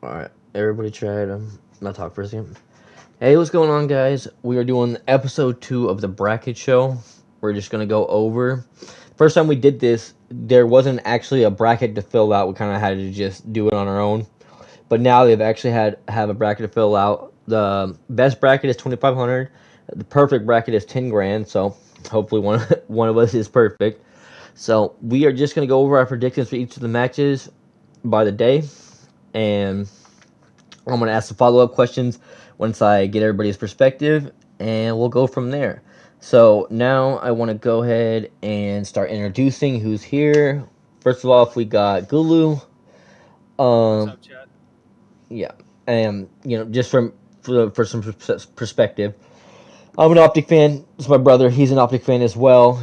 Alright, everybody try to not talk for a second. Hey, what's going on, guys? We are doing episode 2 of the bracket show. We're just going to go over. First time we did this, there wasn't actually a bracket to fill out. We kind of had to just do it on our own. But now they've actually have a bracket to fill out. The best bracket is 2,500. The perfect bracket is 10 grand. So hopefully one of us is perfect. So we are just going to go over our predictions for each of the matches by the day. And I'm going to ask the follow up questions once I get everybody's perspective, and we'll go from there. So now I want to go ahead and start introducing who's here. First of all, if we got Gulu, What's um, up, Chad? yeah, and just for some perspective, I'm an Optic fan. It's my brother; he's an Optic fan as well.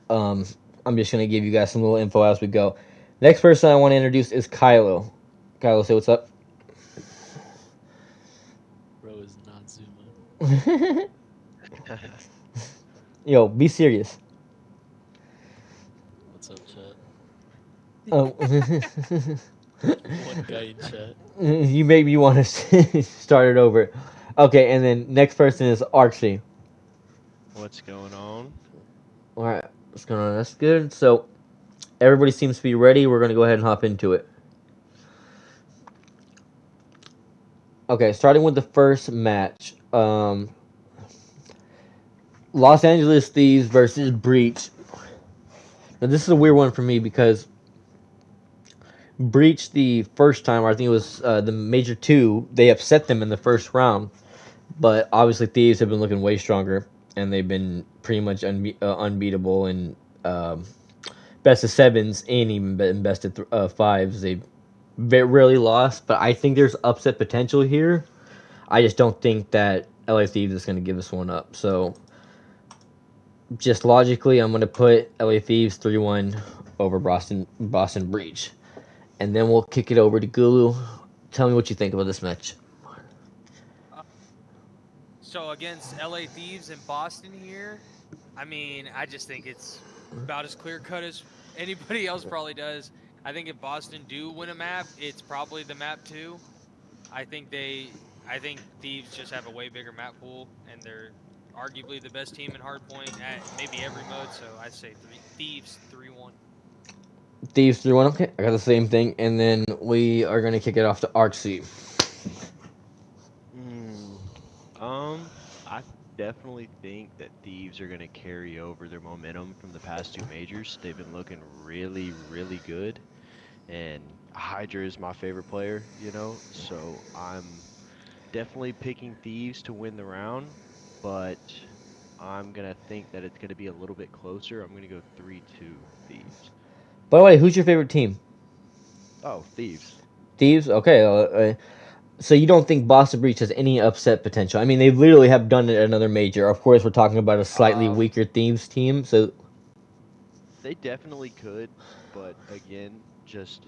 Um, I'm just gonna give you guys some little info as we go. Next person I want to introduce is Kylo. Kylo, say what's up. Bro is not Zuma. Yo, be serious. What's up, chat? Oh, One guy in chat. you made me want to start it over. Okay, and then next person is Archie. What's going on? All right, what's going on? That's good. So everybody seems to be ready. We're gonna go ahead and hop into it. Okay, starting with the first match. Los Angeles Thieves versus Breach. Now this is a weird one for me because Breach the first time, or I think it was the Major 2, they upset them in the first round. But obviously, Thieves have been looking way stronger, and they've been pretty much unbeatable in best of sevens and even in best of fives. They rarely lost, but I think there's upset potential here. I just don't think that LA Thieves is going to give this one up. So, just logically, I'm going to put LA Thieves 3-1 over Boston Breach. And then we'll kick it over to Gulu. Tell me what you think about this match. Uh, so against LA Thieves in Boston here, I mean, I just think it's about as clear cut as anybody else probably does. I think if Boston do win a map, it's probably the map too. I think I think Thieves just have a way bigger map pool, and they're arguably the best team in Hardpoint at maybe every mode. So I'd say Thieves 3-1. Thieves 3-1. Okay, I got the same thing. And then we are going to kick it off to Arksy. Hmm. I definitely think that Thieves are going to carry over their momentum from the past two majors. They've been looking really, really good, and Hydra is my favorite player, so I'm definitely picking Thieves to win the round, but I'm going to think that it's going to be a little bit closer. I'm going to go 3-2 Thieves. By the way, who's your favorite team? Oh, Thieves. Thieves? Okay. So you don't think Boston Breach has any upset potential? I mean, they literally have done it at another major. Of course, we're talking about a slightly Um, weaker Thieves team. So They definitely could, but again, just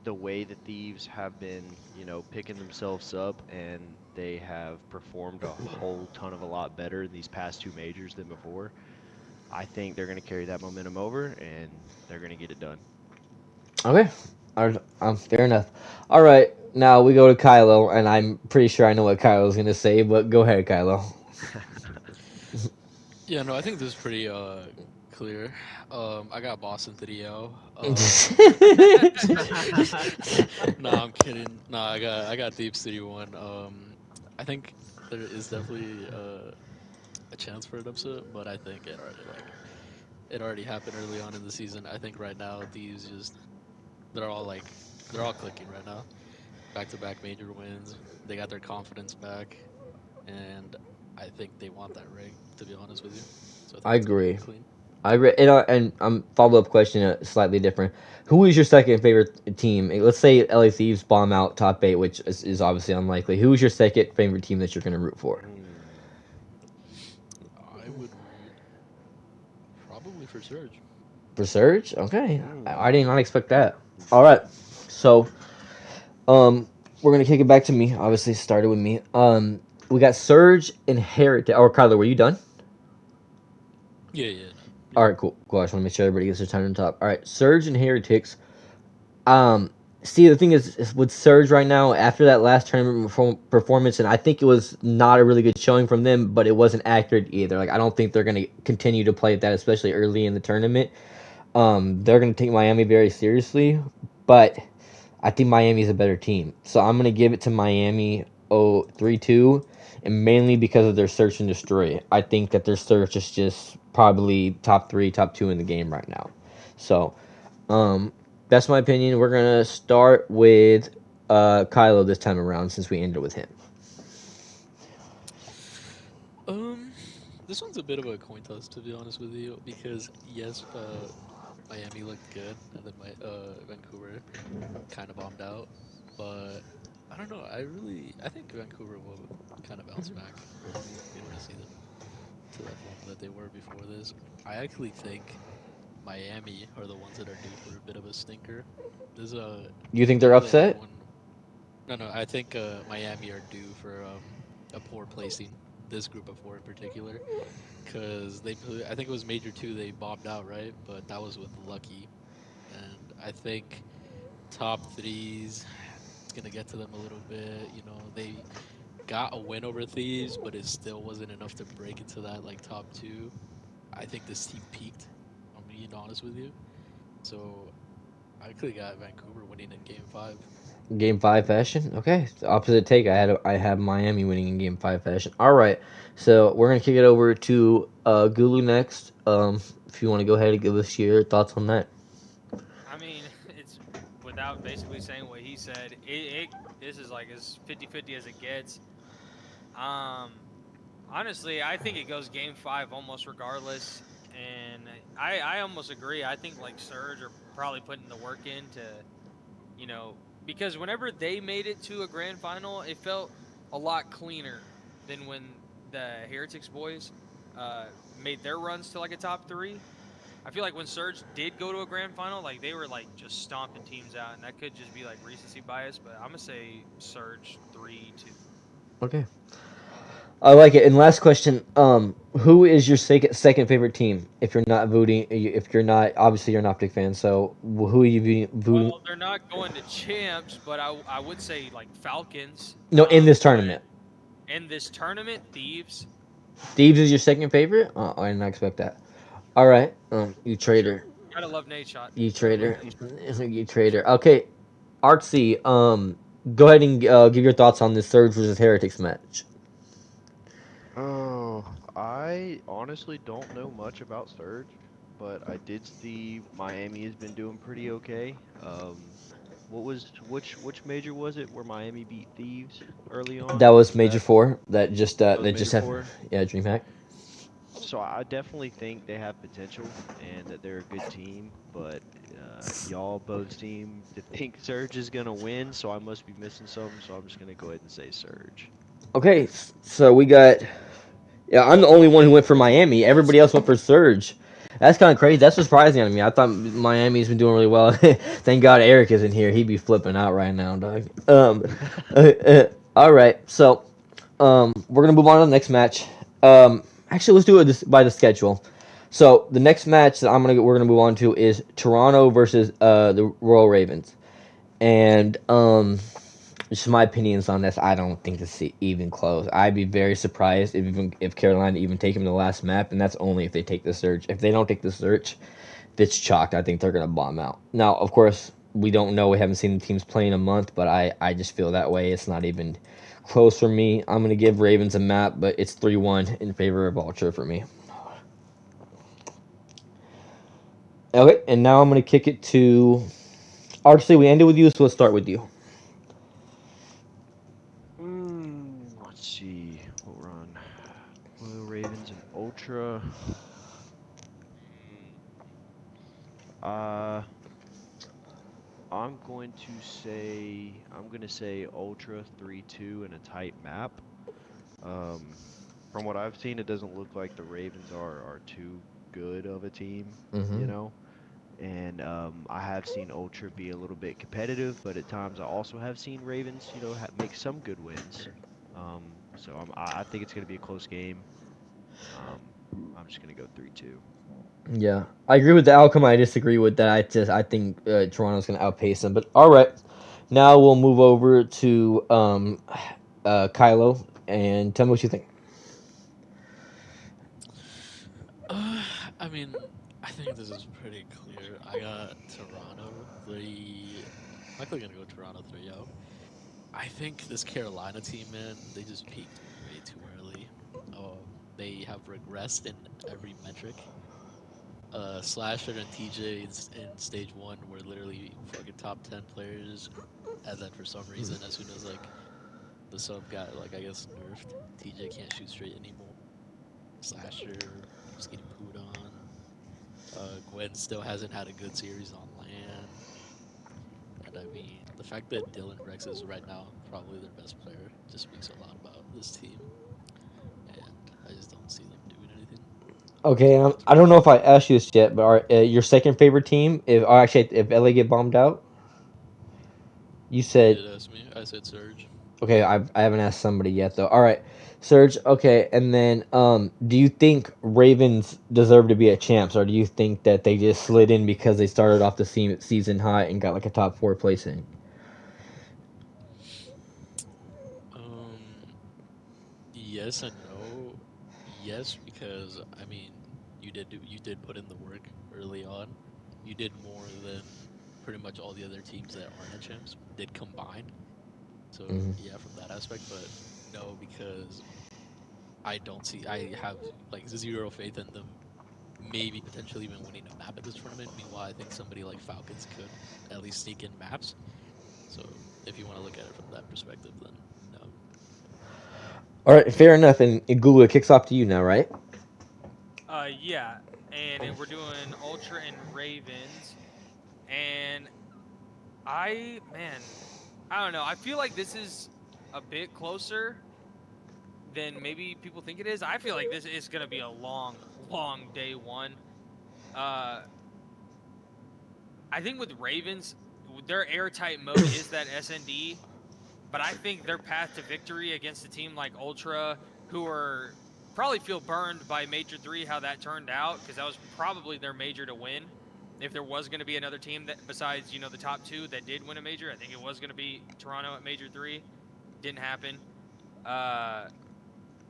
the way the Thieves have been, picking themselves up and they have performed a whole ton of a lot better in these past two majors than before. I think they're going to carry that momentum over and they're going to get it done. okay, fair enough. All right, now we go to Kylo, and I'm pretty sure I know what Kylo's gonna say, but go ahead, Kylo. Yeah, no, I think this is pretty clear. I got Boston 3-0. Nah, I'm kidding. Nah, I got Deep City 1. I think there is definitely a chance for an upset, but I think it already happened early on in the season. I think right now these just they're all they're all clicking right now. Back-to-back major wins. They got their confidence back, and I think they want that ring, to be honest with you. So I I think it's gonna be agree. clean. I agree. And follow up question, slightly different. Who is your second favorite team? Let's say LA Thieves bomb out top eight, which is obviously unlikely. Who is your second favorite team that you're gonna root for? Hmm. I would root probably for Surge. For Surge? Okay, I did not Hmm. expect that. All right, so Um, we're gonna kick it back to me. Obviously, it started with me. We got Surge and Heretic. Or Kyler, were you done? Yeah, yeah, no. All Yep. right, cool. Cool. I just want to make sure everybody gets their time to talk. All right, Surge and Heretics. Um, See, the thing is with Surge right now, after that last tournament performance, and I think it was not a really good showing from them, but it wasn't accurate either. Like, I don't think they're going to continue to play that, especially early in the tournament. They're going to take Miami very seriously, but I think Miami's a better team. So I'm going to give it to Miami 3-2, and mainly because of their search and destroy. I think that their search is just probably top 3, top 2 in the game right now. So, that's my opinion. We're going to start with Kylo this time around since we ended with him. Um, this one's a bit of a coin toss, to be honest with you, because yes, Miami looked good, and then Vancouver kind of bombed out. But I don't know. I think Vancouver will kind of bounce back, and we'll be able to see them to that form that they were before this. I actually think Miami are the ones that are due for a bit of a stinker. There's a You think they're really only upset? one. No. I think Miami are due for a poor placing. This group of four in particular, because I think it was Major 2 they bombed out, right? But that was with Lucky, and I think top threes, it's gonna get to them a little bit. You know, they got a win over Thieves, but it still wasn't enough to break into that like top 2. I think this team peaked. I'm being honest with you. So I actually got Vancouver winning in Game 5. Game 5 fashion. Okay, it's the opposite take. I have Miami winning in Game 5 fashion. All right, so we're gonna kick it over to Gulu next. If you want to go ahead and give us your thoughts on that. I mean, it's without basically saying what he said. This is like as 50-50 as it gets. Um, Honestly, I think it goes Game 5 almost regardless, and I almost agree. I think like Surge are probably putting the work in to, you know, because whenever they made it to a grand final, it felt a lot cleaner than when the Heretics boys made their runs to like a top 3. I feel like when Surge did go to a grand final, like they were like just stomping teams out, and that could just be like recency bias. But I'm gonna say Surge 3-2. Okay, I like it. And last question, who is your second favorite team? If you're not voting, if you're not, obviously you're an Optic fan. So who are you voting? Well, they're not going to champs, but I would say like Falcons. No, in this But tournament, in this tournament, Thieves. Thieves is your second favorite. Oh, I did not expect that. All right, you For sure. traitor, Gotta love Nate Shot. you traitor, you traitor. Okay, Artsy, go ahead and give your thoughts on this Surge versus Heretics match. Oh, I honestly don't know much about Surge, but I did see Miami has been doing pretty okay. Which major was it where Miami beat Thieves early That on? was Was Major that 4. That was just Major happened. 4? Yeah, DreamHack. So I definitely think they have potential and that they're a good team, but y'all both seem to think Surge is gonna win, so I must be missing something. So I'm just gonna go ahead and say Surge. Okay, so we got. Yeah, I'm the only one who went for Miami. Everybody else went for Surge. That's kind of crazy. That's surprising to me. I thought Miami's been doing really well. Thank God Eric isn't here. He'd be flipping out right now, dog. All right, so we're gonna move on to the next match. Actually, let's do it by the schedule. So the next match that we're gonna move on to is Toronto versus the Royal Ravens, and just my opinions on this. I don't think it's even close. I'd be very surprised if Carolina even take him to the last map, and that's only if they take the search. If they don't take the search, it's chalked. I think they're gonna bomb out. Now, of course, we don't know. We haven't seen the teams play in a month, but I just feel that way. It's not even close for me. I'm gonna give Ravens a map, but it's 3-1 in favor of Ultra for me. Okay, and now I'm gonna kick it to. Actually, we ended with you, so let's start with you. Let's see. What we're on. Royal Ravens and Ultra. Mm, Uh, I'm gonna say Ultra 3-2 in a tight map. Um, from what I've seen, it doesn't look like the Ravens are too good of a team, you Mm-hmm. know. And I have seen Ultra be a little bit competitive, but at times I also have seen Ravens, make some good wins. So I think it's gonna be a close game. Um, I'm just gonna go 3-2. Yeah, I agree with the outcome. I disagree with that. I think Toronto's going to outpace them. But all right, Now we'll move over to Kylo and tell me what you think. Uh, I mean, I think this is pretty clear. I got Toronto 3. I'm actually gonna go Toronto 3-0. I think this Carolina team, man, they just peaked way too early. They have regressed in every metric. Slasher and TJ in stage one were literally fucking top 10 players, and then for some reason, as soon as like the sub got like I guess nerfed, TJ can't shoot straight anymore. Slasher keeps getting pooed on. Gwen still hasn't had a good series on LAN. And I mean, the fact that Dylan Rex is right now probably their best player just speaks a lot about this team. And I just don't see them doing anything. Okay, So I don't know if Toronto. I asked you this yet, but your second favorite team, if actually if LA get bombed out, you You said did ask me. I said Surge. okay. I haven't asked somebody yet though. All right, Serge. Okay, and then do you think Ravens deserve to be a champs, or do you think that they just slid in because they started off the season high and got like a top four placing? Um, yes and no. Yes, because I mean, you did put in the work early on. You did more than pretty much all the other teams that aren't at champs did combined. So Hmm. yeah, from that aspect, but no, because I don't see. I have like zero faith in them. Maybe potentially even winning a map at this tournament. Meanwhile, I think somebody like Falcons could at least sneak in maps. So if you want to look at it from that perspective, then no. All right, fair enough. And Google, it kicks off to you now, right? Yeah, and we're doing Ultra and Ravens, and man, I don't know. I feel like this is a bit closer than maybe people think it is. I feel like this is gonna be a long, long day one. Uh, I think with Ravens, their airtight mode is that SND, but I think their path to victory against a team like Ultra, who are probably feel burned by Major 3, how that turned out, because that was probably their major to win. If there was going to be another team that, besides the top two that did win a major, I think it was going to be Toronto at Major 3. Didn't happen. Uh,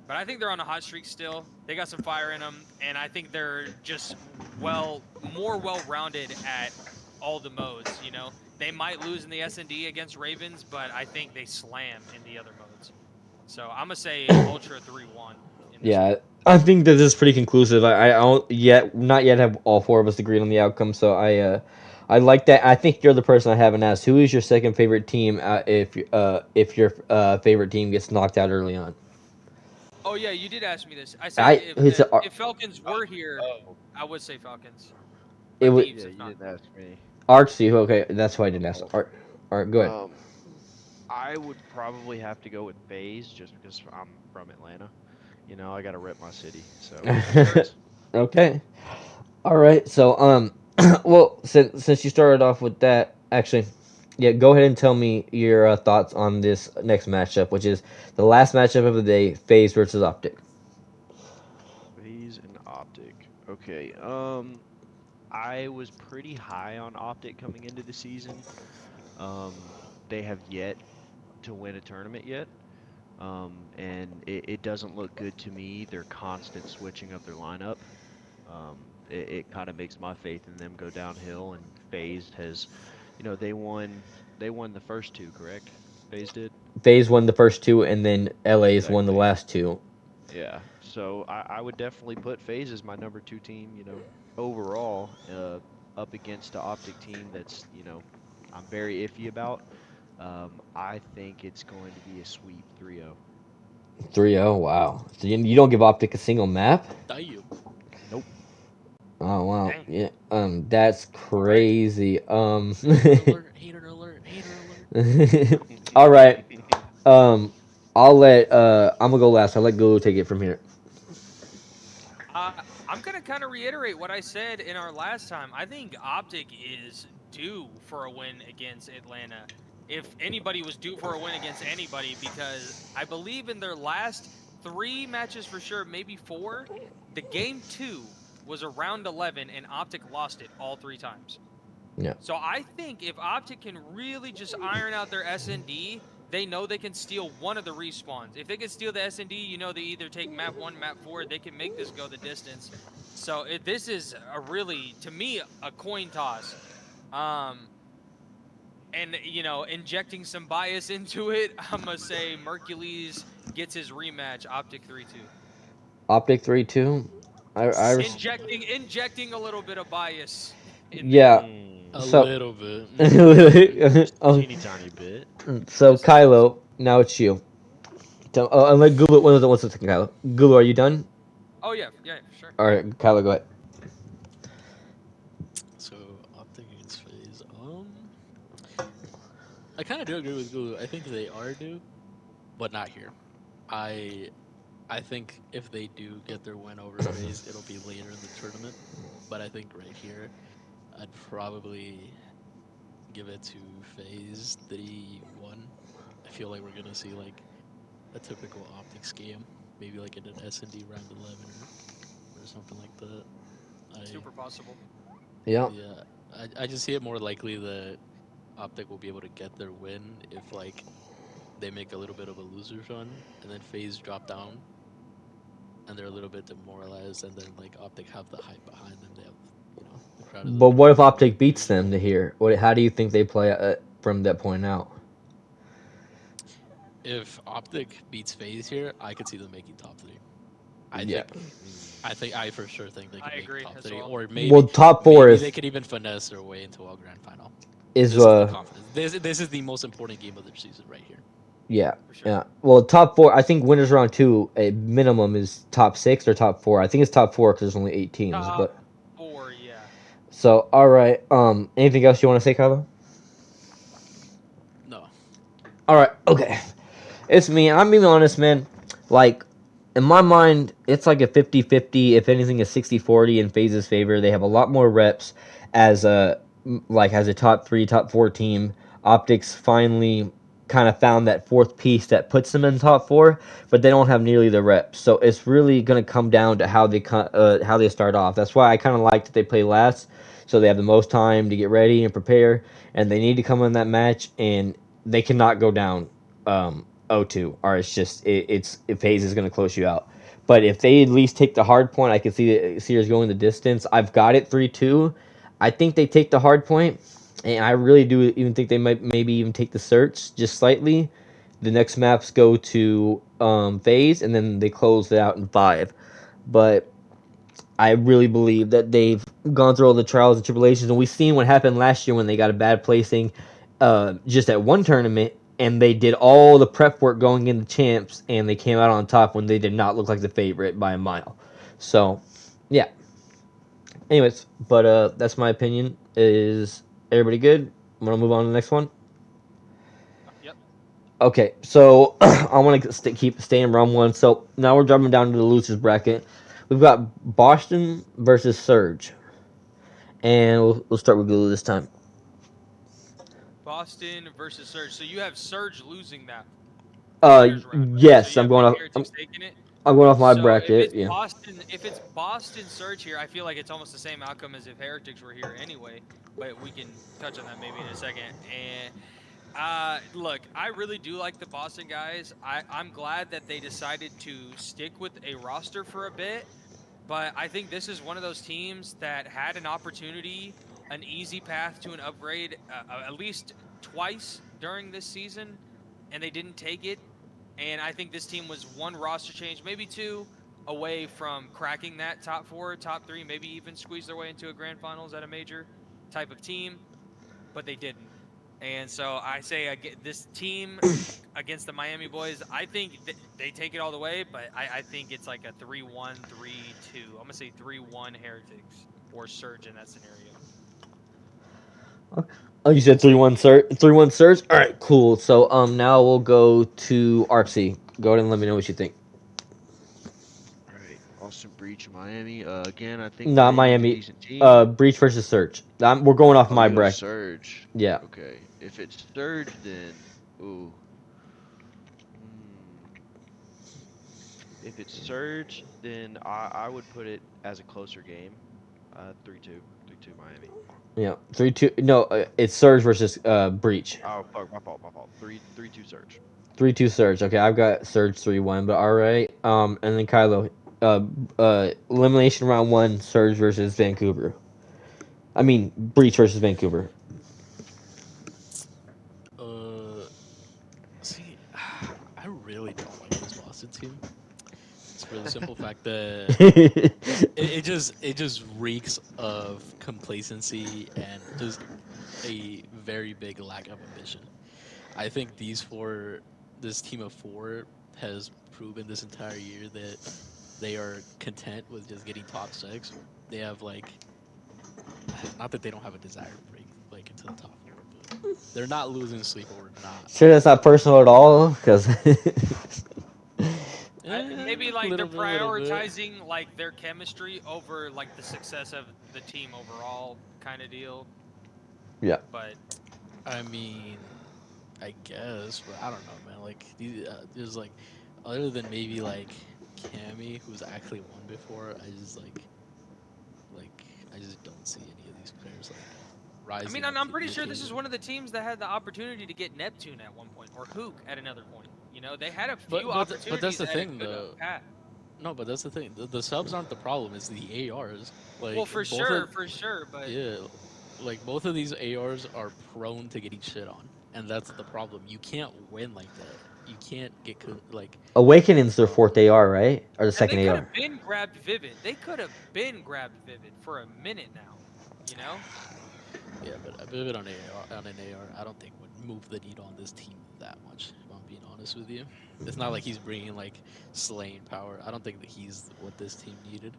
but I think they're on a hot streak still. They got some fire in them, and I think they're just more well-rounded at all the modes. They might lose in the S&D against Ravens, but I think they slam in the other modes. So I'm gonna say Ultra 3-1 in this one. Yeah, I think this is pretty conclusive. I don't yet, not yet have all four of us agreed on the outcome. So I like that. I think you're the person I haven't asked. Who is your second favorite team? If your favorite team gets knocked out early on, Oh yeah, you did ask me this. I said I it's a, if Falcons were here, Oh, I would say Falcons, it but would Thieves yeah, if you not. didn't ask me. Artsy. Okay, that's why I didn't ask. Oh. Art, go ahead. Um, I would probably have to go with FaZe just because I'm from Atlanta. I gotta rep my city, so FaZe. Okay. All right. So well, since you started off with that, actually, yeah, go ahead and tell me your thoughts on this next matchup, which is the last matchup of the day: FaZe versus Optic. FaZe and Optic. Okay. I was pretty high on Optic coming into the season. They have yet to win a tournament yet. And it doesn't look good to me. Their constant switching of their lineup. It kind of makes my faith in them go downhill. And FaZe has, they won the first two, correct? FaZe did. FaZe won the first two, and then LA's won the Exactly. last two. Yeah. So I would definitely put FaZe as my number two team. Overall, up against the Optic team I'm very iffy about. I think it's going to be a sweep 3-0. 3-0. Wow. So you don't give Optic a single map? Damn. Nope. Oh wow. Dang. Yeah. That's All right. crazy. Hater alert! Hater alert! Hater alert! All right. Um, I'm gonna go last. I'll let Gulu take it from here. I'm gonna kind of reiterate what I said in our last time. I think Optic is due for a win against Atlanta. If anybody was due for a win against anybody, because I believe in their last 3 matches for sure, maybe 4, the game 2 was a round 11 and Optic lost it all 3 times. Yeah. So I think if Optic can really just iron out their S&D, they know they can steal one of the respawns. If they can steal the S&D, you know they either take map 1, map 4, they can make this go the distance. So this is a really, to me, a coin toss. And, injecting some bias into it, I'm going to say Mercules gets his rematch, Optic 3-2. Optic 3-2. Injecting a little bit of bias in there. Yeah. Mm, A So, little bit. just a um, teeny tiny bit. so Just a little. Kylo, now it's you. And let Google one second, Kylo. Google, are you done? Oh, yeah, yeah, for sure. All right, Kylo, go ahead. So Optic against FaZe. I kind of do agree with Gulu. I think they are due, but not here. I I think if they do get their win over FaZe, it'll be later in the tournament. But I think right here, I'd probably give it to FaZe 3-1. I feel like we're gonna see like a typical Optics game, maybe like in an S&D round 11 or something like that. I Super possible. Yeah. Yeah, I just see it more likely that Optic will be able to get their win if like they make a little bit of a loser's run and then FaZe drop down and they're a little bit demoralized and then like Optic have the hype behind them. They have the crowd is But like, what if "Woo, Optic beats Mercury." them to here? How do you think they play from that point out? If Optic beats FaZe here, I could see them making top three. I Yeah. think Mm. I for sure think they I can make agree top as three, well. or Well, top four maybe they is could even finesse their way into a grand final. is This is the confidence. This is the most important game of their season right here. yeah. For sure. Yeah. Well, top four. I think winners round two, a minimum is top six or top four. I think it's top four because there's only 8 teams. Top But 4, yeah. so all right. Anything else you want to say, Kylo? No, All right. Okay. It's me. I'm being honest, man. Like, in my mind, it's like a 50-50. If anything, a 60-40 in FaZe's favor. They have a lot more reps as as a top three, top four team. Optics finally kind of found that fourth piece that puts them in top four, but they don't have nearly the reps. So it's really going to come down to how they start off. That's why I kind of like that they play last, so they have the most time to get ready and prepare. And they need to come in that match, and they cannot go down 0-2, or it's just it's if FaZe is going to close you out. But if they at least take the hard point, I can see the series going the distance. I've got it 3-2. I think they take the hard point, and I really do even think they might maybe even take the search just slightly. The next maps go to FaZe, and then they close it out in 5. But I really believe that they've gone through all the trials and tribulations, and we've seen what happened last year when they got a bad placing, just at one tournament, and they did all the prep work going into champs, and they came out on top when they did not look like the favorite by a mile. So, yeah. Anyways, but that's my opinion. Is everybody good? I'm gonna move on to the next one. Yep. Okay, so I want to keep staying round one. So now we're jumping down to the losers bracket. We've got Boston versus Surge. And we'll start with Gulu this time. Boston versus Surge. So you have Surge losing that Uh, winners round, right? So yes, you have like Heretics taking it. I'm going off my So if bracket. it's Yeah. Boston, Surge here, I feel like it's almost the same outcome as if Heretics were here anyway. But we can touch on that maybe in a second. And look, I really do like the Boston guys. I'm glad that they decided to stick with a roster for a bit. But I think this is one of those teams that had an opportunity, an easy path to an upgrade, at least twice during this season, and they didn't take it. And I think this team was one roster change, maybe two, away from cracking that top 4, top 3, maybe even squeeze their way into a grand finals at a major type of team, but they didn't. And so I say this team against the Miami boys, I think they take it all the way, but I think it's like a 3-1, 3-2. I'm going to say 3-1 Heretics or Surge in that scenario. Oh, you said 3-1 Surge. 3-1 Surge. All right, cool. So now we'll go to RC. Go ahead and let me know what you think. All right, Austin Breach, Miami. Again, I think Not Miami's a Miami. decent team. Breach versus Surge. We're going off Oh, my you go bracket. Surge. Yeah. Okay, if it's Surge, then ooh. Hmm. If it's Surge, then I would put it as a closer game. 3-2, 3-2 Miami. Yeah, 3-2. No, it's Surge versus Breach. Oh, fuck, my fault, my fault. 3-2 Surge. 3-2 Surge. Okay, I've got Surge 3-1. But all right. And then Kylo, elimination round one, Surge versus Vancouver. I mean, Breach versus Vancouver. Uh, see, I really don't like this Boston team. It's for the simple fact that it just reeks of complacency and just a very big lack of ambition. I think this team of four, has proven this entire year that they are content with just getting top six. They have not that they don't have a desire to break into the top four, but they're not losing sleep over not Sure, that's not personal at all, because Maybe a like they're little bit. prioritizing like their chemistry over like the success of the team overall kind of deal. yeah. But I mean, I guess, but I don't know, man. Like there's other than maybe Cammy, who's actually won before. I just don't see any of these players I rising mean, up I'm to pretty the sure this is occasion. one of the teams that had the opportunity to get Neptune at one point or Hook at another point. You know, they had a few But that's opportunities the that it thing, could have though. had. No, but that's the thing. The subs aren't the problem. It's the ARs. Well, for Both of sure, but yeah, both of these ARs are prone to getting shit on, and that's the problem. You can't win like that. You can't get Awakening's their uh, fourth AR, right? Or the and they second could have AR. been grabbed Vivid. They could have been grabbed Vivid for a minute now. You know? yeah, but a Vivid on an AR, I don't think would move the needle on this team that much. If I'm being honest with you, it's not like he's bringing slaying power. I don't think that he's what this team needed.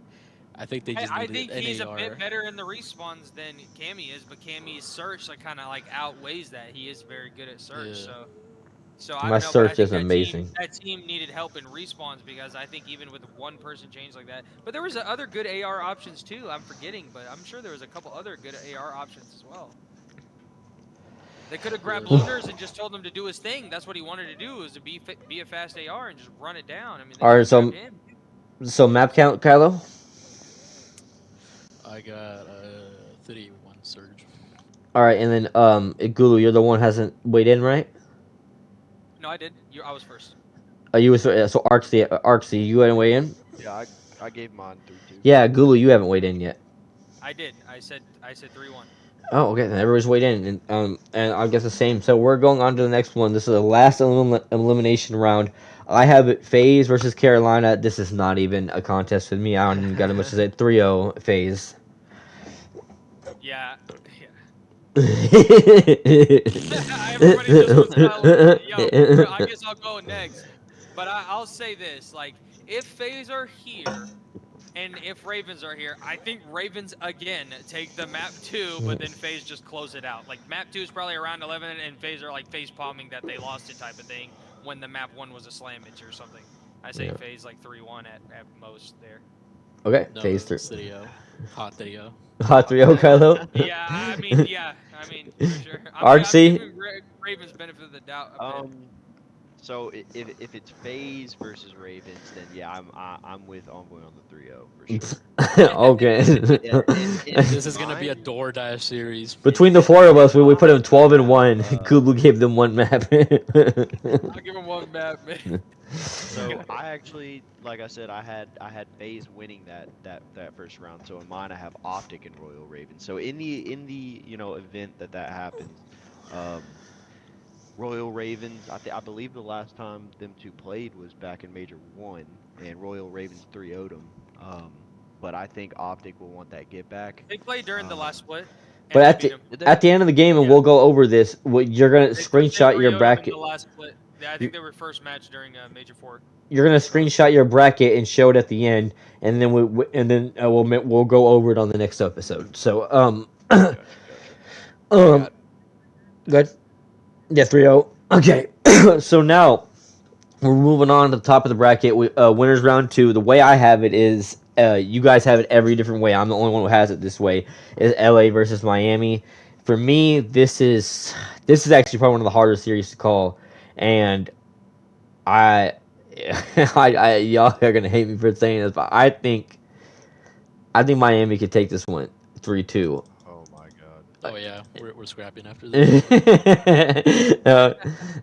I think they just I needed think an he's a bit AR. better in the respawns than Cammy is, but Cammy's search kind of outweighs that. He is very good at search, Yeah. so I My don't know, but I search think is amazing. that team needed help in respawns because I think even with one person change like that, but there was other good AR options too. I'm forgetting, but I'm sure there was a couple other good AR options as well. They could have grabbed Yeah. Lunars and just told him to do his thing. That's what he wanted to do, was to be a fast AR and just run it down. I mean, they All should right, have grabbed him. so map count, Kylo. I got 31 surge. All right, and then Gulu, you're the one who hasn't weighed in, right? No, I did. I was first. You was so Arksy, you hadn't weighed in. Yeah, I gave mine 3-2. Yeah, Gulu, you haven't weighed in yet. I did. I said 3-1. Oh, okay. Then everybody's weighed in, and I guess the same. So we're going on to the next one. This is the last elimination round. I have it FaZe versus Carolina. This is not even a contest with me. I don't even got as much as a 3-0 FaZe. Yeah. Everybody Everybody just was silent. Yo, I guess I'll go next. But I'll say this: if FaZe are here, and if Ravens are here, I think Ravens again take the map 2, but then FaZe just close it out. Map 2 is probably around 11, and FaZe are face palming that they lost it type of thing when the map 1 was a slamage or something. I say FaZe 3-1 at most there. Okay, No, FaZe 3. Studio. Hot video. Hot 3-0, Kylo. Yeah, I mean, for sure. I'm Artsy? giving Ravens benefit of the doubt a bit. So if it's FaZe versus Ravens, then yeah, I'm with Envoy on the 3-0 for sure. Okay. This is gonna be a DoorDash series. Between the four of us, we put them 12-1. Kubu gave them one map. I'll give him one map, man. So I actually, like I said, I had FaZe winning that first round. So in mine, I have Optic and Royal Raven. So in the event that happens, Royal Ravens, I believe the last time them two played was back in Major 1, and Royal Ravens 3-0'd them. But I think Optic will want that get back. They played during the last split. But and at they the beat 'em. at the end of the game, and Yeah. we'll go over this. You're gonna They screenshot your 3-0'd 'em in bracket. the last split. Yeah, I think they were first match during Major 4. You're gonna screenshot your bracket and show it at the end, and then we'll go over it on the next episode. So Gotcha. good. Yeah, 3-0. Okay, so now we're moving on to the top of the bracket. Winners round 2. The way I have it is, you guys have it every different way. I'm the only one who has it this way. Is LA versus Miami. For me, this is actually probably one of the harder series to call, and y'all are gonna hate me for saying this, but I think Miami could take this one 3-2. Oh my God. Oh yeah, we're scrapping after this.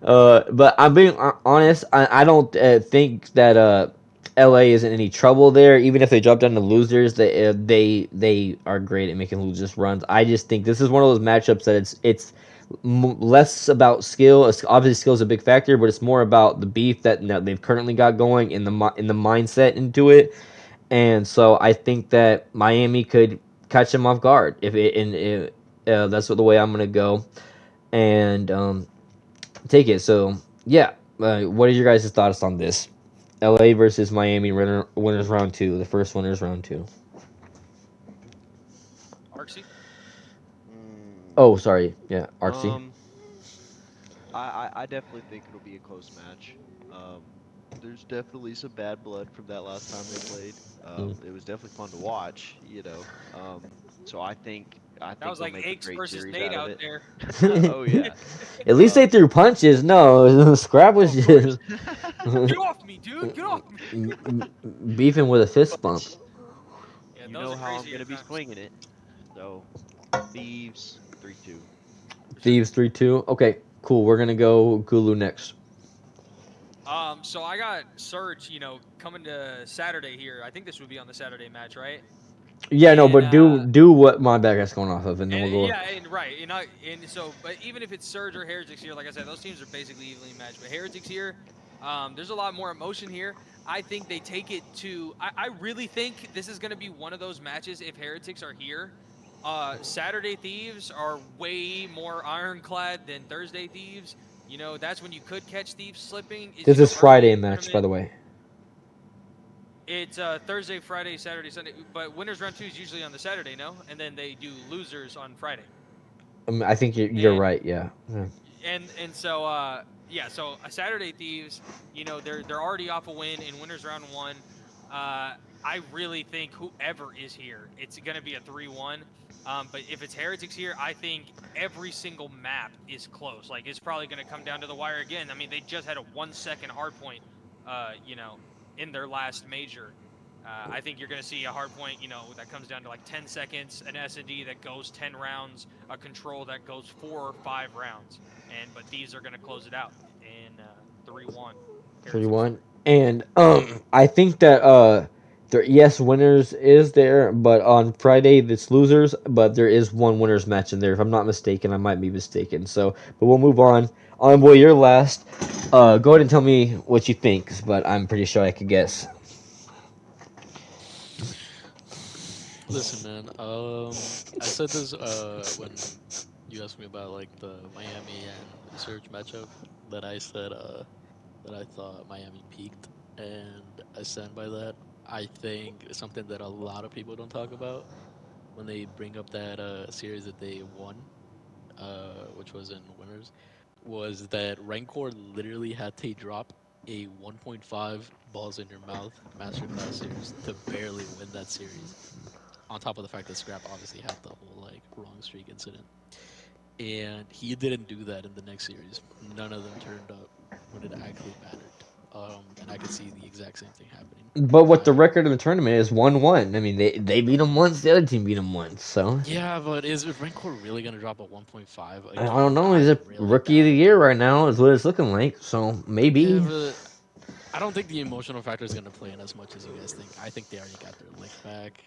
But I'm being honest. I don't think that LA is in any trouble there. Even if they drop down to losers, they are great at making losers runs. I just think this is one of those matchups that it's less about skill. Obviously, skill is a big factor, but it's more about the beef that they've currently got going in the mindset into it. And so I think that Miami could catch them off guard if it and that's the way I'm gonna go and take it. So yeah, what are your guys' thoughts on this? LA versus Miami winners round two. The first winners round two. Arksy? Mm, Oh, sorry. Yeah, Artsy. um, I definitely think it'll be a close match. Um, there's definitely some bad blood from that last time they played. Mm. It was definitely fun to watch, you know. So I That think was they'll like make a Aches great versus series Nate out of out it. there. Oh yeah. At least they Um, threw punches. No, Scrap oh, was of course. just Get off me, dude! Get off me! beefing with a fist bump. Yeah, You those know are how I'm crazier gonna be times. swinging it. So, Thieves 3-2. For sure. Thieves 3-2. Okay, cool. We're gonna go Gulu next. So I got Surge, coming to Saturday here. I think this would be on the Saturday match, right? Yeah, no, And but do what my bag is going off of, and then we'll go. yeah, and right, and so, but even if it's Surge or Heretics here, like I said, those teams are basically evenly matched. But Heretics here, there's a lot more emotion here. I think they take it to. I really think this is going to be one of those matches if Heretics are here. Saturday Thieves are way more ironclad than Thursday Thieves. That's when you could catch Thieves slipping. Is This is early in Friday the match, by tournament. the way. It's Thursday, Friday, Saturday, Sunday. But winners round two is usually on the Saturday, no? And then they do losers on Friday. I think you're And right. Yeah. Yeah. and so yeah, so Saturday Thieves, they're already off a win in winners round one. I really think whoever is here, it's gonna be a 3-1. But if it's Heretics here, I think every single map is close. Like it's probably gonna come down to the wire again. I mean, they just had a 1 second hard point, in their last major. I think you're going to see a hard point, that comes down to like 10 seconds, an S&D that goes 10 rounds, a control that goes 4 or 5 rounds. But these are going to close it out in 3-1. 3-1. And I think that there yes, winners is there, but on Friday it's losers, but there is one winners match in there. If I'm not mistaken, I might be mistaken. So, but we'll move on. Boy, you're last. Go ahead and tell me what you think, but I'm pretty sure I could guess. Listen, man. I said this when you asked me about like the Miami and Surge matchup that I said that I thought Miami peaked, and I stand by that. I think it's something that a lot of people don't talk about when they bring up that series that they won, which was in winners, was that Rancor literally had to drop a 1.5 balls in your mouth masterclass series to barely win that series. On top of the fact that Scrap obviously had the whole like wrong streak incident, and he didn't do that in the next series. None of them turned up when it actually mattered. And I could see the exact same thing happening. But what the I record in the tournament is 1-1. I mean, they beat them once, the other team beat them once. So Yeah, but is Rancor really gonna drop a 1.5 I again? don't know. He's I a really rookie of doubt the it. year right now, is what it's looking like. So Yeah, maybe. but I don't think the emotional factor is gonna play in as much as you guys think. I think they already got their lick back.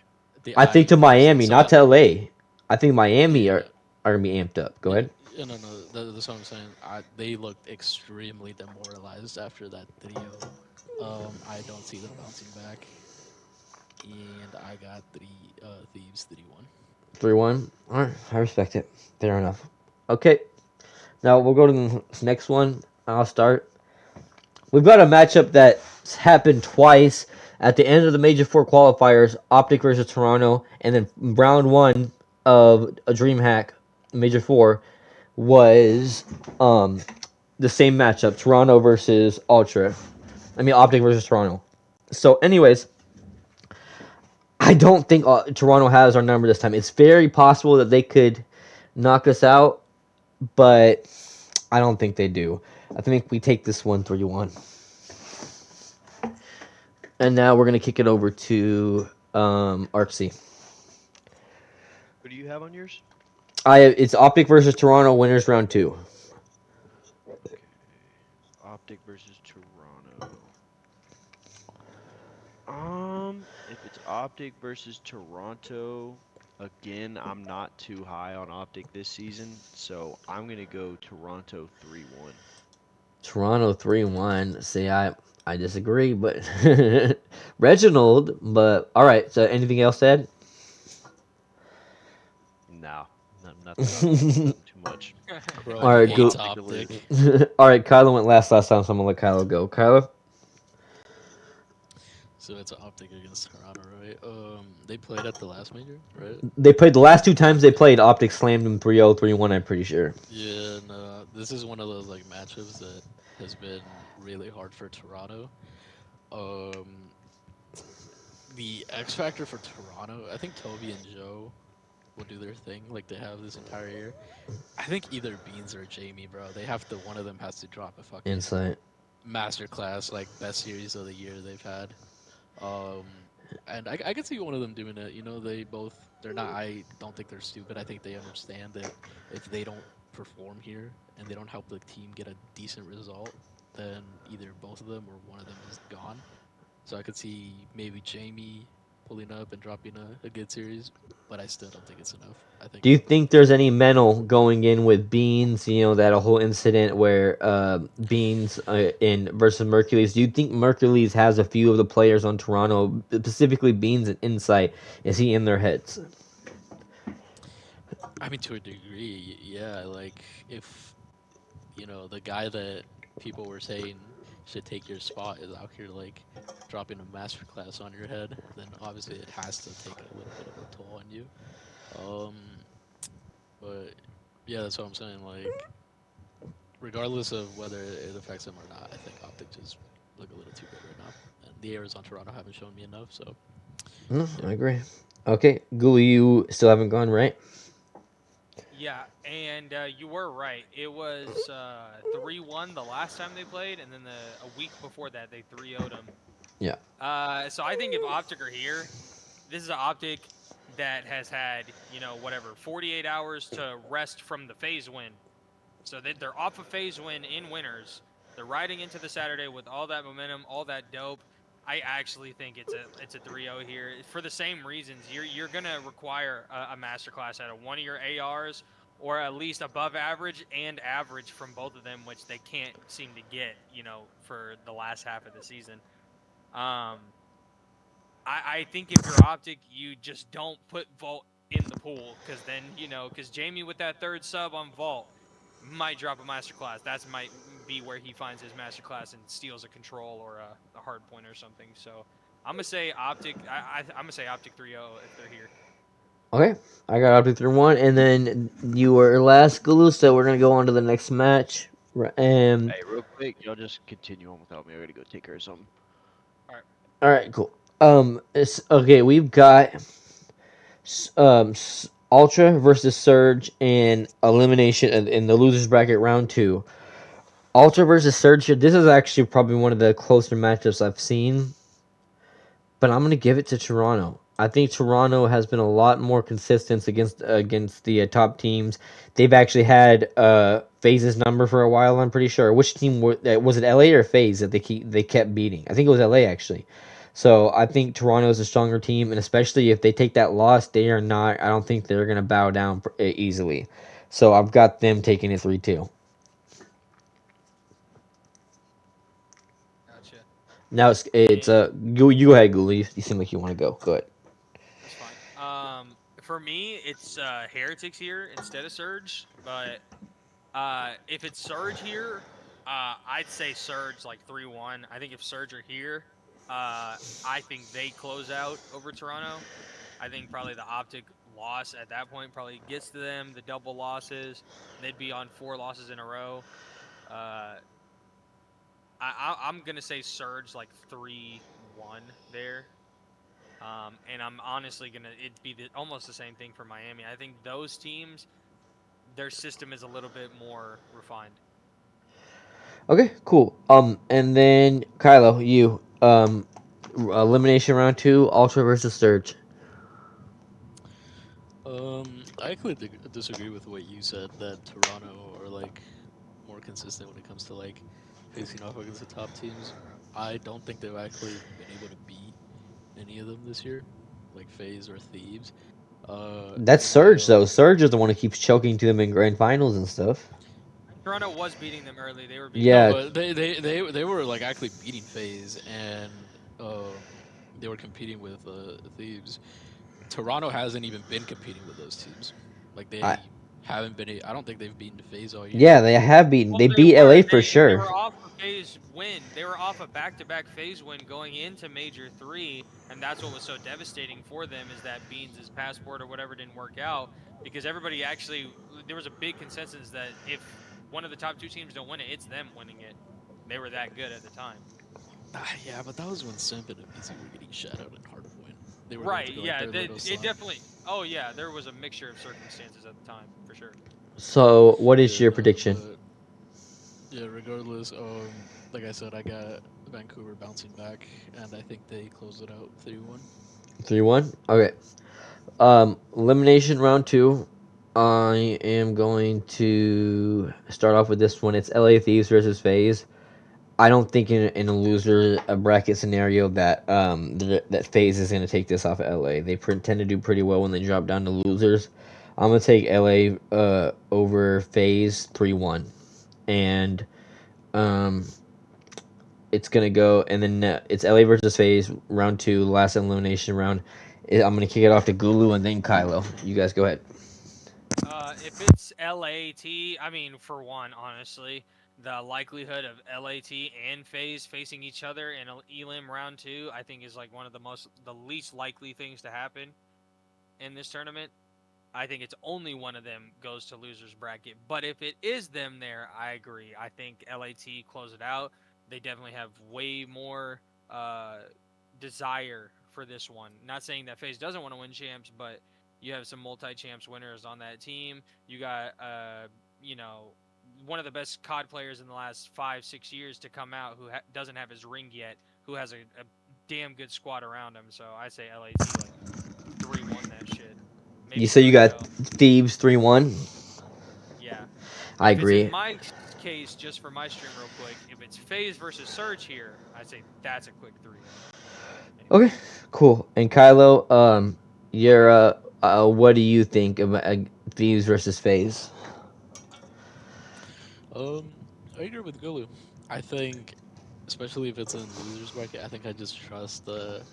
I think to I personally Miami, not saw. to LA. I think Miami Yeah, are gonna be amped up. Go yeah, ahead. yeah, no. That's what I'm saying. They looked extremely demoralized after that video. I don't see them bouncing back, and I got Thieves 3-1. 3-1. All right, I respect it. Fair enough. Okay, now we'll go to the next one. I'll start. We've got a matchup that's happened twice at the end of the Major Four qualifiers: Optic versus Toronto, and then round one of a DreamHack Major Four was the same matchup: Toronto versus Ultra. I mean, Optic versus Toronto. So, anyways, I don't think Toronto has our number this time. It's very possible that they could knock us out, but I don't think they do. I think we take this one 3-1. And now we're going to kick it over to Artsy. Who do you have on yours? It's Optic versus Toronto winners round two. Okay. Optic versus Toronto. If it's Optic versus Toronto, again, I'm not too high on Optic this season, so I'm gonna go Toronto 3-1. Toronto 3-1. See, I disagree, but Reginald. But all right. So anything else said? No, nothing too much. Bro I All just right, want hates go. Optic to lose. Optic. All right, Kylo went last time, so I'm gonna let Kylo go. Kylo, So it's Optic against Toronto, right? They played at the last major, right? they played the last two times they played. Optic slammed them 3-0, 3-1. I'm pretty sure. Yeah, no, this is one of those like matchups that has been really hard for Toronto. Um, the X factor for Toronto, I think Toby and Joe will do their thing like they have this entire year. I think either Beans or Jamie, bro. They have to. One of them has to drop a fucking Insight. masterclass, like best series of the year they've had. Um, and I can see one of them doing it. You know, they both. They're not. I don't think they're stupid. I think they understand that if they don't perform here and they don't help the team get a decent result, then either both of them or one of them is gone. So I could see maybe Jamie pulling up and dropping a good series, but I still don't think it's enough. I think Do you Optic think wins. there's any mental going in with Beans? You know that whole incident where Beans in versus Mercules. Do you think Mercules has a few of the players on Toronto, specifically Beans and Insight? Is he in their heads? I mean, to a degree, yeah. Like if the guy that people were saying should take your spot is out here like dropping a masterclass on your head, then obviously it has to take a little bit of a toll on you. Um, but yeah, that's what I'm saying. Like, regardless of whether it affects them or not, I think Optic just look a little too good right now, and the Arizona Toronto haven't shown me enough. So I agree. Okay, Guli, you still haven't gone right. Yeah, and you were right. It was 3-1 the last time they played, and then a week before that they 3-0'd them. Yeah. So I think if Optic are here, this is an Optic that has had, whatever, 48 hours to rest from the phase win. So they're off a phase win in winners. They're riding into the Saturday with all that momentum, all that dope. I actually think it's a 3-0 here for the same reasons. You're gonna require a masterclass out of one of your ARs, or at least above average and average from both of them, which they can't seem to get, for the last half of the season. Um, I think if you're Optic, you just don't put Vault in the pool, because then, because Jamie with that third sub on Vault might drop a masterclass. That might be where he finds his masterclass and steals a control or a hard point or something. So I'm gonna say Optic. I'm gonna say Optic 3-0 if they're here. Okay, I got Optic 3-1, and then you were last, Gulu. So we're gonna go on to the next match. Hey, real quick, y'all just continue on without me. I gotta go take care of something. All right. All right, cool. Okay. We've got Ultra versus Surge in elimination in the losers bracket round two. Ultra versus Surge. This is actually probably one of the closer matchups I've seen, but I'm gonna give it to Toronto. I think Toronto has been a lot more consistent against the top teams. They've actually had FaZe's number for a while. I'm pretty sure. Which team was it? LA or FaZe that they kept beating? I think it was LA actually. So I think Toronto is a stronger team, and especially if they take that loss, they are not. I don't think they're gonna bow down easily. So I've got them taking it 3-2. Gotcha. Now it's And you go ahead, Guli. You seem like you want to go. Go ahead. that's fine. For me, it's Heretics here instead of Surge. But if it's Surge here, I'd say Surge like 3-1. I think if Surge are here, I think they close out over Toronto. I think probably the Optic loss at that point probably gets to them. The double losses, they'd be on 4 losses in a row. Uh, I'm gonna say Surge like 3-1 there. And I'm honestly gonna it'd be almost the same thing for Miami. I think those teams, their system is a little bit more refined. Okay, cool. And then Kylo, you elimination round two, Ultra versus Surge. I actually disagree with what you said that Toronto are like more consistent when it comes to like facing off against the top teams. I don't think they've actually been able to beat any of them this year, like FaZe or Thieves. That's Surge though. While Surge is the one who keeps choking to them in grand finals and stuff. Toronto was beating them early. They were beating no, Yeah, them. but they were like actually beating FaZe and they were competing with Thieves. Toronto hasn't even been competing with those teams. Like I, they haven't been. I don't think they've beaten FaZe all year. yeah, they have beaten. Well, They they beat were. LA for They sure. were off a phase win. They were off a back-to-back phase win going into Major 3, and that's what was so devastating for them is that Beans' passport or whatever didn't work out because everybody actually there was a big consensus that if one of the top two teams don't win it, it's them winning it. They were that good at the time. Yeah, but that was when Simp and Abizi were getting shut out in Hardpoint. They were going Right. through like Yeah. their little It slump. definitely. Oh yeah. There was a mixture of circumstances at the time for sure. So, what is your Yeah, prediction? but yeah, regardless, like I said, I got Vancouver bouncing back, and I think they close it out 3-1. 3-1. Okay. Elimination round two. I am going to start off with this one. It's LA Thieves versus FaZe. I don't think in a loser a bracket scenario that that FaZe is going to take this off of LA. They tend to do pretty well when they drop down to losers. I'm gonna take LA over FaZe 3-1, and um, it's gonna go, and then it's LA versus FaZe round two, last elimination round. I'm gonna kick it off to Gulu and then Kylo. You guys go ahead. If it's LAT, I mean, for one, honestly, the likelihood of LAT and FaZe facing each other in Elim round two, I think is like one of the least likely things to happen in this tournament. I think it's only one of them goes to losers bracket. But if it is them there, I agree. I think LAT close it out. They definitely have way more uh, desire for this one. Not saying that FaZe doesn't want to win champs, but you have some multi-champs winners on that team. You got you know, one of the best COD players in the last 5-6 years to come out who doesn't have his ring yet, who has a damn good squad around him. So I say LAT like 3-1 that shit. You Maybe say you got 3-0. Thieves 3-1. Yeah. I If it's in agree. my case, just for my stream real quick, if it's FaZe versus Surge here, I'd say that's a quick 3-0. Okay, cool. And Kylo, you're what do you think of Thieves versus FaZe? I agree with Gulu. I think, especially if it's in losers bracket, I think I just trust the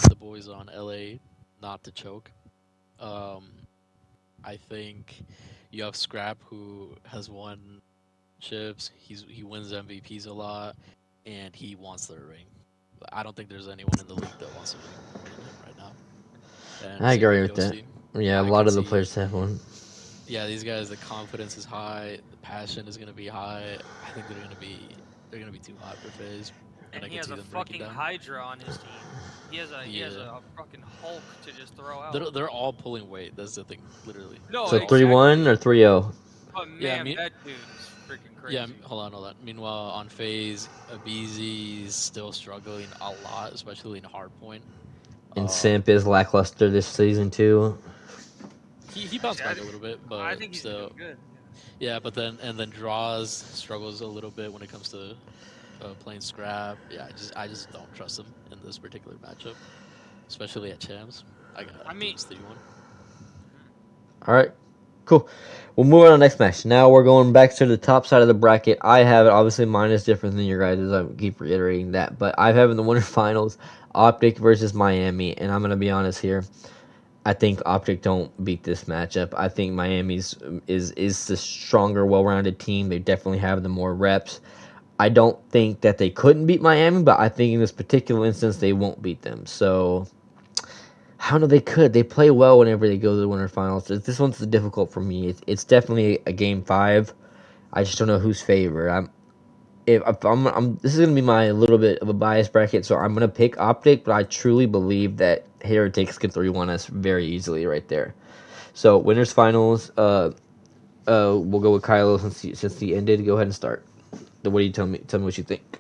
the boys on LA not to choke. Um, I think you have Scrap who has won chips. He wins MVPs a lot, and he wants the ring. I don't think there's anyone in the league that wants a ring more than him right now. And I same agree with with that. Yosti. Yeah, a I lot could of the see, players have one. yeah, these guys. The confidence is high. The passion is gonna be high. I think they're gonna be too hot for FaZe, and And I he could has see a them breaking fucking down. Hydra on his team. He has Yeah, a fucking Hulk to just throw out. they're all pulling weight. That's the thing. Literally, No, So they're all pulling weight. 3-1 exactly. or 3-0? But Yeah, I man, mean, that dude's freaking yeah. crazy. Hold on, hold on. Meanwhile, on FaZe, Abizi is still struggling a lot, especially in hardpoint. And Um, Simp is lackluster this season too. he bounced Actually, back a little bit, I but think he's been still, doing good. yeah. But then draws struggles a little bit when it comes to playing scrap. Yeah, I just don't trust him in this particular matchup, especially at champs. I got I mean, Thieves 3-1. All right, cool. We'll move on to the next match. Now we're going back to the top side of the bracket. I have it. Obviously, mine is different than your guys'. I keep reiterating that, but I have in the winter finals Optic versus Miami, and I'm gonna be honest here. I think Optic don't beat this matchup. I think Miami's is the stronger, well-rounded team. They definitely have the more reps. I don't think that they couldn't beat Miami, but I think in this particular instance they won't beat them. So how do they could? They play well whenever they go to the winter finals. This one's difficult for me. It's definitely a game five. I just don't know who's favor. I'm this is gonna be my little bit of a bias bracket, so I'm gonna pick Optic, but I truly believe that Heretics can 3-1 us very easily right there. So winners finals. We'll go with Kylo since he ended. Go ahead and start. Then what do you tell me? Tell me what you think.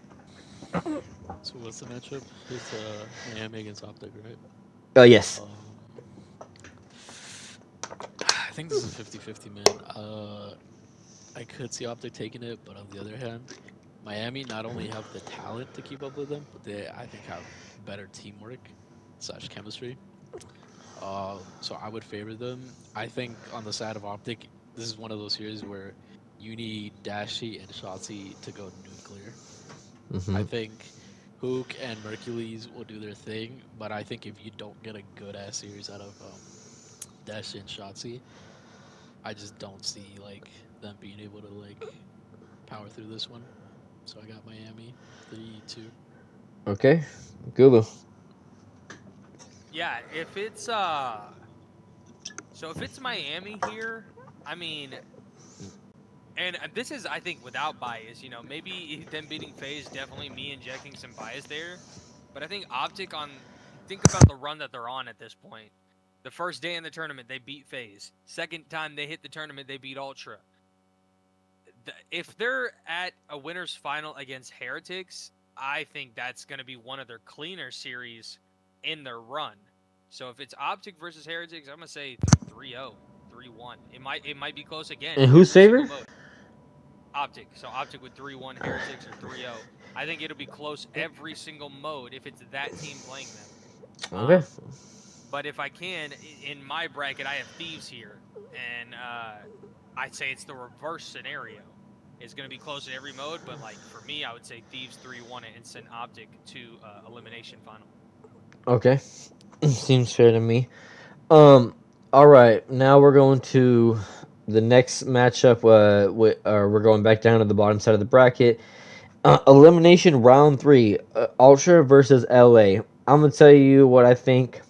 So what's the matchup? It's Miami against Optic, right? Yes. Um, think this is a 50-50, man. I could see Optic taking it, but on the other hand, Miami not only have the talent to keep up with them, but they I think have better teamwork / chemistry. So I would favor them. I think on the side of Optic, this is one of those series where you need Dashy and Shotzi to go nuclear. I Hmm. think Hook and Mercules will do their thing, but I think if you don't get a good ass series out of Dashy and Shotzi, I just don't see like them being able to like power through this one. So I got Miami 3-2. Okay, Gulu. Yeah, if it's so if it's Miami here, I mean, and this is I think without bias, maybe them beating FaZe definitely me injecting some bias there, but I think Optic think about the run that they're on at this point. The first day in the tournament they beat FaZe. Second time they hit the tournament they beat Ultra. If they're at a winners final against Heretics, I think that's going to be one of their cleaner series in their run. So if it's Optic versus Heretics, I'm going to say 3-0, 3-1. It might be close again And who's every single favor? mode. Optic. So Optic with 3-1, Heretics or 3-0. I think it'll be close every single mode if it's that team playing them. Okay. But if I can, in my bracket, I have Thieves here, and I'd say it's the reverse scenario. It's going to be close in every mode, but like for me, I would say Thieves 3-1 it and send Optic to elimination final. Okay. Seems fair to me. All right. Now we're going to the next matchup. We're going back down to the bottom side of the bracket. Elimination round three. Ultra versus LA. I'm gonna tell you what I think.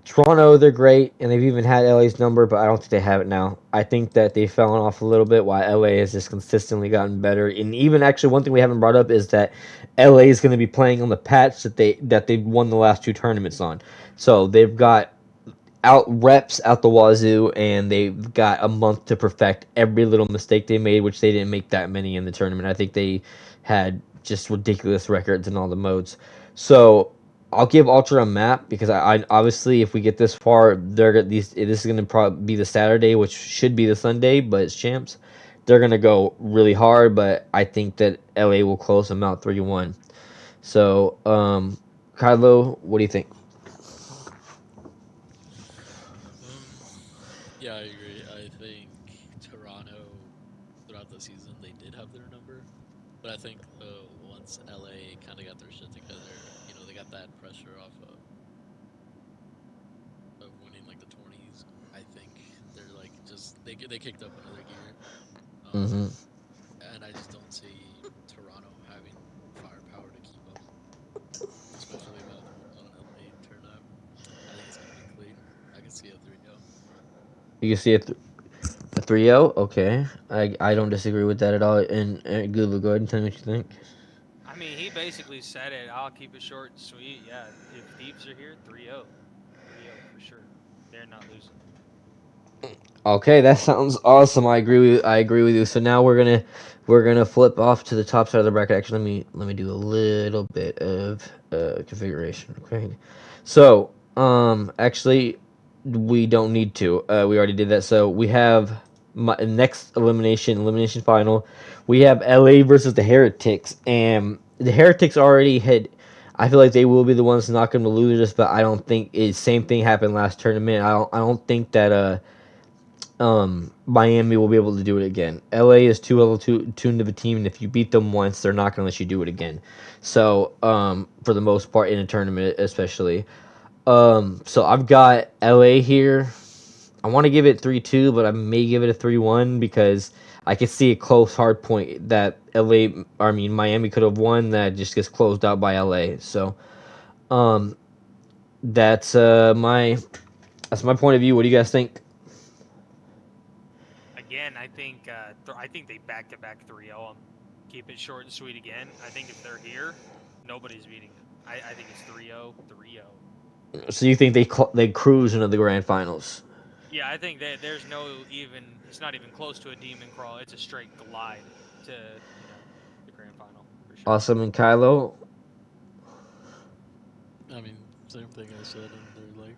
Toronto, they're great, and they've even had LA's number, but I don't think they have it now. I think that they've fallen off a little bit, while LA has just consistently gotten better. And even actually, one thing we haven't brought up is that LA is going to be playing on the patch that they've won the last two tournaments on. So they've got out reps out the wazoo, and they've got a month to perfect every little mistake they made, which they didn't make that many in the tournament. I think they had just ridiculous records in all the modes. So I'll give Ultra a map because I obviously if we get this far, this is gonna probably be the Saturday, which should be the Sunday, but it's champs. They're gonna go really hard, but I think that LA will close them out 3-1. So, Kylo, what do you think? Um, yeah, I agree. I think Toronto throughout the season they did have their number, but I think once LA kind of got their shit together, they got that pressure off of winning like the 20s. I think they're like just they kicked up another gear. Um, Mm-hmm. and I just don't see Toronto having firepower to keep up, especially about the ones on LA turn up. I think it's gonna be clean. I can see a 3-0. You can see a 3-0. Okay, I don't disagree with that at all. And Gulu, go ahead and tell me what you think. I mean, he basically said it. I'll keep it short and sweet. Yeah, if Thieves are here, 3-0. 3-0 for sure. They're not losing. Okay, that sounds awesome. I agree with you. So now we're gonna flip off to the top side of the bracket. Actually, let me do a little bit of configuration. Okay, so actually we don't need to. We already did that. So we have my next elimination final. We have LA versus the Heretics, and the Heretics already had. I feel like they will be the ones not going to lose this, but I don't think it. Same thing happened last tournament. I don't think that Miami will be able to do it again. LA is too well tuned of a team, and if you beat them once, they're not going to let you do it again. So, for the most part, in a tournament, especially. So I've got LA here. I want to give it 3-2, but I may give it a 3-1 because I could see a close hard point that Miami could have won that just gets closed out by LA. So, um, that's my point of view. What do you guys think? Again, I think they back to back 3-0 them. Keep it short and sweet again. I think if they're here, nobody's beating them. I think it's 3-0, 3-0. So you think they cruise into the grand finals? Yeah, I think that there's no even it's not even close to a demon crawl. It's a straight glide to, the grand final for sure. Awesome and Kylo. I mean, same thing I said in their like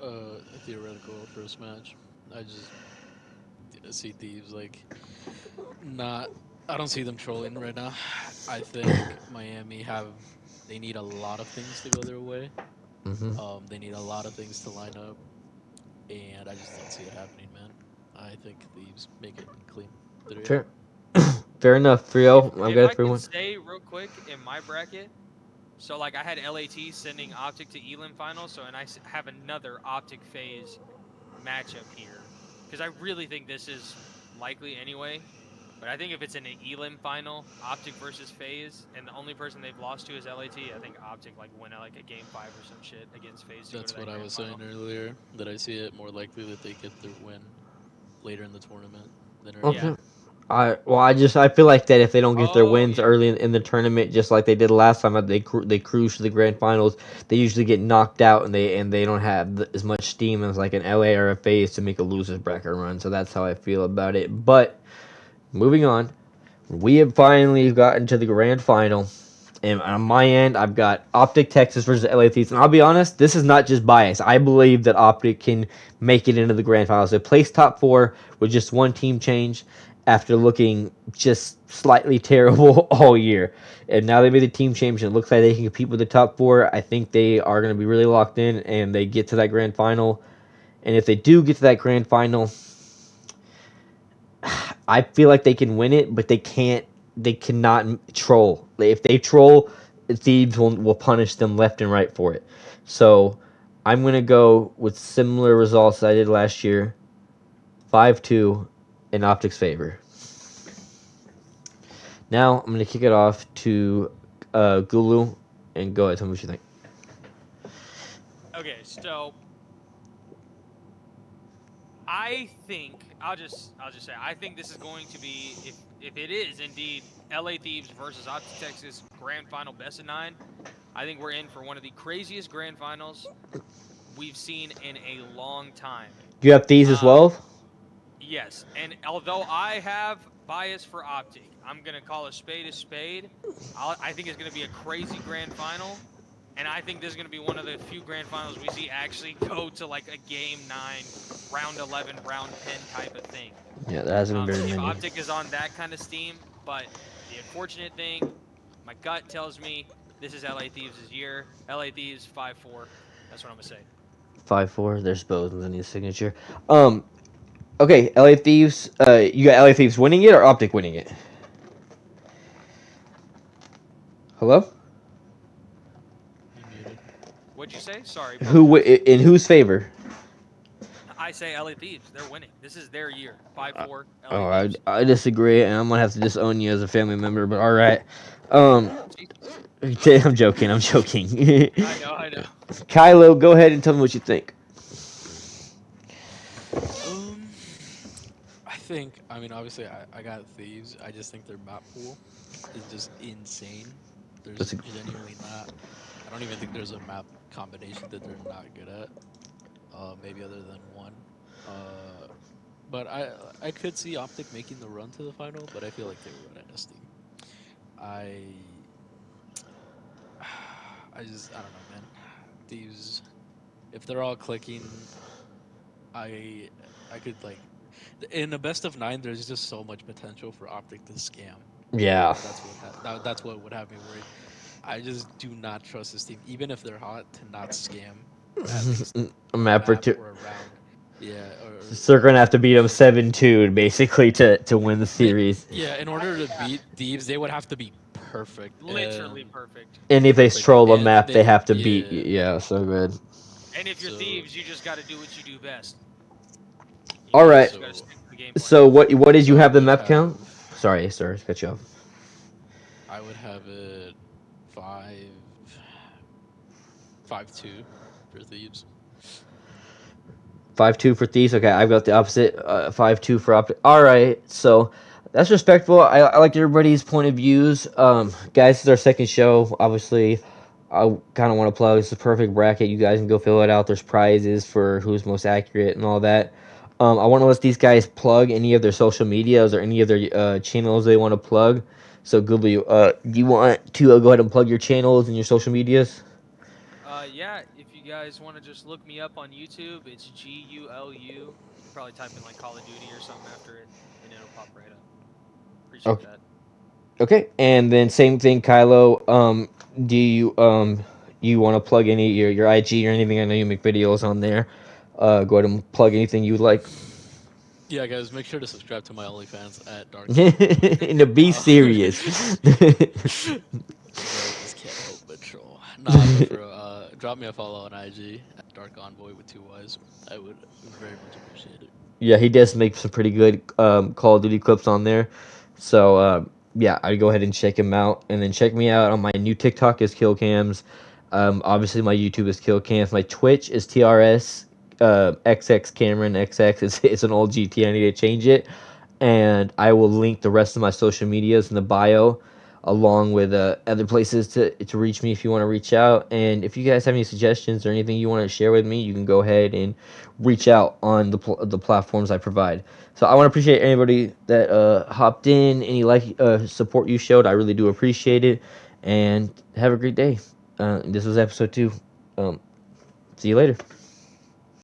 a theoretical first match. I just see Thieves like not. I don't see them trolling right now. I think Miami have. They need a lot of things to go their way. Hmm. They need a lot of things to line up, and I just don't see it happening, man. I think Thieves make it clean 3-0. Fair, fair enough. 3-0. I've If got a I could 3-1. say real quick in my bracket, so like I had LAT sending Optic to Elim final, so and have another Optic phase matchup here because I really think this is likely anyway. But I think if it's in an Elim final, Optic versus FaZe, and the only person they've lost to is LAT, I think Optic like win like a game 5 or some shit against FaZe to go to That's that what I grand was final. saying earlier. That I see it more likely that they get their win later in the tournament than early. Yeah. Okay. I feel like that if they don't get their Oh wins yeah. early in the tournament, just like they did last time, that they cruise to the grand finals, they usually get knocked out and they don't have as much steam as like an LA or a FaZe to make a losers bracket run. So that's how I feel about it. But moving on, we have finally gotten to the grand final. And on my end, I've got Optic Texas versus LA Thieves. And I'll be honest, this is not just bias. I believe that Optic can make it into the grand finals. They placed top 4 with just one team change after looking just slightly terrible all year. And now they made the team change, and it looks like they can compete with the top 4. I think they are going to be really locked in, and they get to that grand final. And if they do get to that grand final, I feel like they can win it, but they can't. They cannot troll. If they troll, Thieves will punish them left and right for it. So I'm gonna go with similar results I did last year, 5-2 in Optics' favor. Now I'm gonna kick it off to Gulu, and go ahead. Tell me what you think. Okay, so I think I'll just say I think this is going to be if it is indeed LA Thieves versus Optic Texas grand final best of 9. I think we're in for one of the craziest grand finals we've seen in a long time. Do you have Thieves as Um, well? yes, and although I have bias for Optic, I'm gonna call a spade a spade. I think it's gonna be a crazy grand final, and I think this is gonna be one of the few grand finals we see actually go to like a game 9, round 11, round 10 type of thing. Yeah, there hasn't been very If many. Optic is on that kind of steam, but the unfortunate thing, my gut tells me this is LA Thieves' year. LA Thieves 5-4. That's what I'm gonna say. 5-4. There's Bosens in his signature. Okay, LA Thieves. You got LA Thieves winning it or Optic winning it? Hello. You muted. What'd you say? Sorry, Who apologize. in whose favor? I say LA Thieves. They're winning. This is their year. 5-4. LA Oh, Thieves. I disagree, and I'm gonna have to disown you as a family member. But all right, Jesus. I'm joking. I'm joking. I know. I know. Kylo, go ahead and tell me what you think. Um, I think. I mean, obviously, I got Thieves. I just think their map pool is just insane. There's That's a, genuinely not. I don't even think there's a map combination that they're not good at. Maybe other than one. Uh, but I could see Optic making the run to the final, but I feel like they were running out of steam. I I don't know, man. These if they're all clicking, I I could like in a best of 9. There's just so much potential for Optic to scam. yeah. That's what would have me worried. I just do not trust this team, even if they're hot, to not scam at least A a map or map two. or a round. Yeah, So they're gonna have to beat them so 7-2 basically to win the series. yeah, in order to beat Thieves, they would have to be perfect. Literally perfect. And if they Perfect, stroll a and map, they have to beat. yeah. Yeah, so good. And if you're So Thieves, you just got to do what you do best. All You right. just got to so stick to the game plan. So what did you so I have the would map count? have Sorry, sir, cut you off. I would have it 5-2 for Thieves. 5-2 for Thieves. Okay, I've got the opposite. 5-2 for Optic. All right, so that's respectful. I like everybody's point of views. Guys, this is our second show. Obviously, I kind of want to plug. It's the perfect bracket. You guys can go fill it out. There's prizes for who's most accurate and all that. I want to let these guys plug any of their social medias or any of their channels they want to plug. So, Goodly, do you want to go ahead and plug your channels and your social medias? Yeah, if you guys want to just look me up on YouTube, it's GULU probably type in like Call of Duty or something after it, and it'll pop right up. Appreciate Okay. that. Okay, and then same thing, Kylo. Do you want to plug any your IG or anything? I know you make videos on there. Go ahead and plug anything you would like. Yeah, guys, make sure to subscribe to my OnlyFans at Dark Convoy. And to be serious. Bro, just can't help but troll. Nah, but for drop me a follow on IG at Dark Envoy with 2 Ys. I would very much appreciate it. Yeah, he does make some pretty good Call of Duty clips on there. So yeah, I'd go ahead and check him out, and then check me out on my new TikTok is Kil.Kamzz. Obviously my YouTube is Kil.Kamzz. My Twitch is TRS XX Cameron XX. It's an old GT. I need to change it, and I will link the rest of my social medias in the bio, along with other places to reach me if you want to reach out. And if you guys have any suggestions or anything you want to share with me, you can go ahead and reach out on the platforms I provide. So I want to appreciate anybody that hopped in, any support you showed. I really do appreciate it, and have a great day. This was episode 2. See you later.